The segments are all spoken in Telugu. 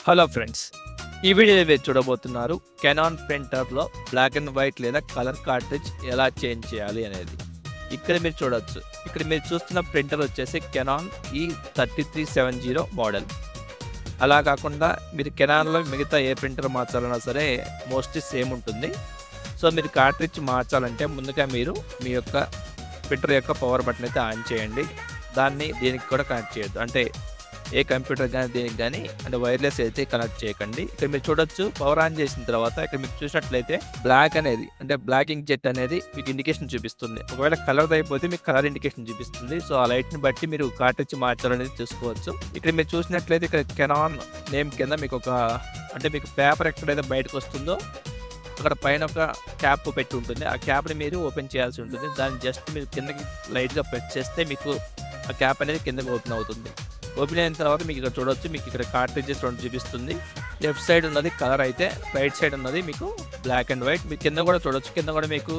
హలో ఫ్రెండ్స్, ఈ వీడియోలో మీరు చూడబోతున్నారు కెనాన్ ప్రింటర్లో బ్లాక్ అండ్ వైట్ లేదా కలర్ కార్ట్రిడ్జ్ ఎలా చేంజ్ చేయాలి అనేది. ఇక్కడ మీరు చూడొచ్చు. ఇక్కడ మీరు చూస్తున్న ప్రింటర్ వచ్చేసి కెనాన్ E3370 మోడల్. అలా కాకుండా మీరు కెనాన్లో మిగతా ఏ ప్రింటర్ మార్చాలన్నా సరే మోస్ట్లీ సేమ్ ఉంటుంది. సో మీరు కార్ట్రిడ్జ్ మార్చాలంటే ముందుగా మీరు మీ యొక్క ప్రింటర్ యొక్క పవర్ బటన్ అయితే ఆన్ చేయండి. దాన్ని దీనికి కూడా కనెక్ట్ చేయొద్దు, అంటే ఏ కంప్యూటర్ కానీ దేనికి కానీ అంటే వైర్లెస్ అయితే కనెక్ట్ చేయకండి. ఇక్కడ మీరు చూడొచ్చు, పవర్ ఆన్ చేసిన తర్వాత ఇక్కడ మీరు చూసినట్లయితే బ్లాక్ అనేది అంటే బ్లాకింగ్ జెట్ అనేది మీకు ఇండికేషన్ చూపిస్తుంది. ఒకవేళ కలర్ అయిపోతే మీకు కలర్ ఇండికేషన్ చూపిస్తుంది. సో ఆ లైట్ని బట్టి మీరు కార్ట్రిడ్జ్ మార్చాలనేది చూసుకోవచ్చు. ఇక్కడ మీరు చూసినట్లయితే ఇక్కడ కెనాన్ నేమ్ కింద మీకు అంటే మీకు పేపర్ ఎక్కడైతే బయటకు వస్తుందో అక్కడ పైన ఒక క్యాప్ పెట్టి ఉంటుంది. ఆ క్యాప్ని మీరు ఓపెన్ చేయాల్సి ఉంటుంది. దాన్ని జస్ట్ మీరు కిందకి లైట్గా ప్రెస్ చేస్తే మీకు ఆ క్యాప్ అనేది కిందకి ఓపెన్ అవుతుంది. ఓపెన్ అయిన తర్వాత మీకు ఇక్కడ చూడొచ్చు, మీకు ఇక్కడ కార్ట్రిడ్జెస్ రెండు చూపిస్తుంది. లెఫ్ట్ సైడ్ ఉన్నది కలర్ అయితే, రైట్ సైడ్ ఉన్నది మీకు బ్లాక్ అండ్ వైట్. మీరు కింద కూడా చూడొచ్చు, కింద కూడా మీకు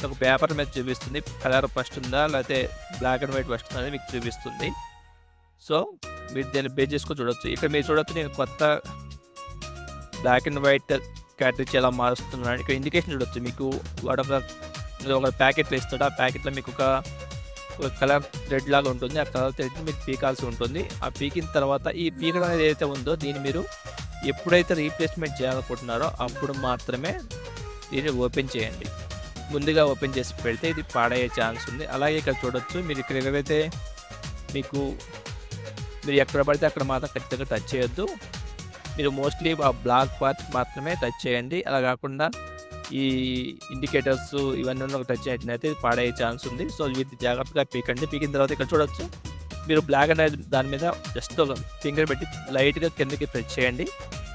ఒక పేపర్ మీద చూపిస్తుంది కలర్ ఫస్ట్ ఉందా లేకపోతే బ్లాక్ అండ్ వైట్ ఫస్ట్ ఉందా మీకు చూపిస్తుంది. సో మీరు దీన్ని బేస్ చేసుకొని చూడొచ్చు. ఇక్కడ మీరు చూడొచ్చు, నేను కొత్త బ్లాక్ అండ్ వైట్ కార్ట్రిడ్జ్ ఎలా మారుస్తున్నాను. ఇక్కడ ఇండికేషన్ చూడొచ్చు, మీకు వాడు ఒక ప్యాకెట్లో ఇస్తాడు. ఆ ప్యాకెట్లో మీకు ఒక కలర్ థ్రెడ్ లాగా ఉంటుంది. ఆ కలర్ థ్రెడ్ని మీకు పీకాల్సి ఉంటుంది. ఆ పీకిన తర్వాత ఈ పీకడం అనేది ఏదైతే ఉందో దీన్ని మీరు ఎప్పుడైతే రీప్లేస్మెంట్ చేయాలనుకుంటున్నారో అప్పుడు మాత్రమే దీన్ని ఓపెన్ చేయండి. ముందుగా ఓపెన్ చేసి పెడితే ఇది పాడయ్యే ఛాన్స్ ఉంది. అలాగే ఇక్కడ చూడొచ్చు, మీరు ఇక్కడ ఏదైతే మీరు ఎక్కడ పడితే అక్కడ మాత్రం ఖచ్చితంగా టచ్ చేయొద్దు. మీరు మోస్ట్లీ ఆ బ్లాక్ పార్ట్ మాత్రమే టచ్ చేయండి. అలా కాకుండా ఈ ఇండికేటర్స్ ఇవన్నీ టచ్ అయినట్లయితే పాడయ్యే ఛాన్స్ ఉంది. సో వీటిని జాగ్రత్తగా పీకండి. పీకిన తర్వాత ఇక్కడ చూడొచ్చు, మీరు బ్లాక్ అనేది దాని మీద జస్ట్ ఒక ఫింగర్ పెట్టి లైట్గా కిందకి ప్రెస్ చేయండి.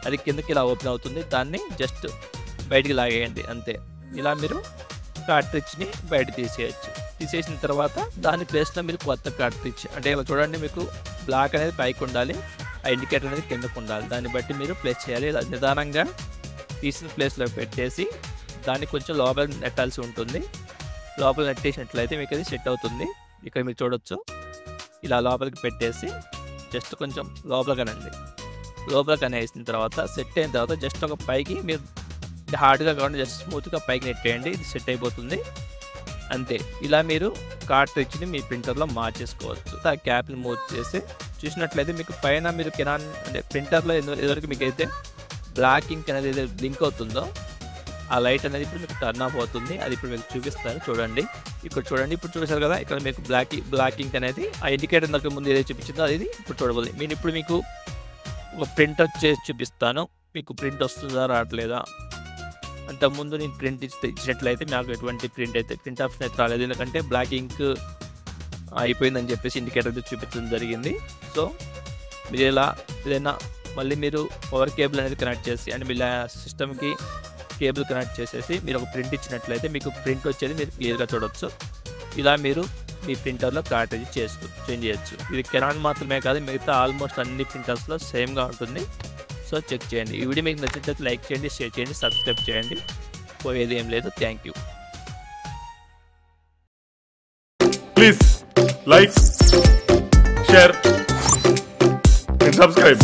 అది కిందకి ఇలా ఓపెన్ అవుతుంది. దాన్ని జస్ట్ బయటికి లాగేయండి, అంతే. ఇలా మీరు కార్ట్రిడ్జ్ని బయట తీసేయచ్చు. తీసేసిన తర్వాత దాని ప్లేస్లో మీరు కొత్త కార్ట్రిడ్జ్ అంటే ఇలా చూడండి, మీకు బ్లాక్ అనేది పైకి ఉండాలి, ఆ ఇండికేటర్ అనేది కిందకు ఉండాలి. దాన్ని బట్టి మీరు ప్లేస్ చేయాలి. ఇలా నిదానంగా తీసిన ప్లేస్లో పెట్టేసి దాన్ని కొంచెం లోపల నెట్టాల్సి ఉంటుంది. లోపల నెట్టేసినట్లయితే మీకు అది సెట్ అవుతుంది. ఇక్కడ మీరు చూడొచ్చు, ఇలా లోపలికి పెట్టేసి జస్ట్ కొంచెం లోపలకనండి. లోపలికి అనేసిన తర్వాత సెట్ అయిన తర్వాత జస్ట్ ఒక పైకి మీరు హార్డ్గా కాకుండా జస్ట్ స్మూత్గా పైకి నెట్టేయండి. ఇది సెట్ అయిపోతుంది, అంతే. ఇలా మీరు కార్ట్రిడ్జ్ని మీ ప్రింటర్లో మార్చేసుకోవచ్చు. ఆ క్యాప్ని మూవ్ చేసి చూసినట్లయితే మీకు పైన మీరు కెనాన్ అంటే ప్రింటర్లో ఎదురుకి మీకు అయితే బ్లాక్ ఇంక్ అనేది ఏదైతే బ్లింక్ అవుతుందో ఆ లైట్ అనేది ఇప్పుడు మీకు టర్న్ ఆఫ్ అవుతుంది. అది ఇప్పుడు మీకు చూపిస్తారు, చూడండి. ఇక్కడ చూడండి, ఇప్పుడు చూసారు కదా, ఇక్కడ మీకు బ్లాక్ ఇంక్ అనేది ఆ ఇండికేటర్ దగ్గర ముందు ఏదైతే చూపించిందో అది ఇప్పుడు చూడబోతుంది. నేను ఇప్పుడు మీకు ఒక ప్రింట్ చేసి చూపిస్తాను. మీకు ప్రింట్ వస్తుందా రావట్లేదా. అంతకుముందు నేను ప్రింట్ ఇచ్చినట్లయితే నాకు ఎటువంటి ప్రింట్ ఆప్షన్ అయితే రాలేదు, ఎందుకంటే బ్లాక్ ఇంక్ అయిపోయిందని చెప్పేసి ఇండికేటర్ చూపించడం జరిగింది. సో మీరు ఇలా ఏదైనా మళ్ళీ మీరు పవర్ కేబుల్ అనేది కనెక్ట్ చేసి అంటే మీ సిస్టమ్కి కేబుల్ కనెక్ట్ చేసేసి మీరు ఒక ప్రింట్ ఇచ్చినట్లయితే మీకు ప్రింట్ వచ్చేది మీరు క్లియర్గా చూడవచ్చు. ఇలా మీరు మీ ప్రింటర్లో కార్ట్రిడ్జ్ చేంజ్ చేయొచ్చు. ఇది కెనాన్ మాత్రమే కాదు, మిగతా ఆల్మోస్ట్ అన్ని ప్రింటర్స్లో సేమ్గా ఉంటుంది. సో చెక్ చేయండి. ఈ వీడియో మీకు నచ్చినట్లయితే లైక్ చేయండి, షేర్ చేయండి, సబ్స్క్రైబ్ చేయండి. పోయేది ఏం లేదు. Thank you. Please like, share and subscribe.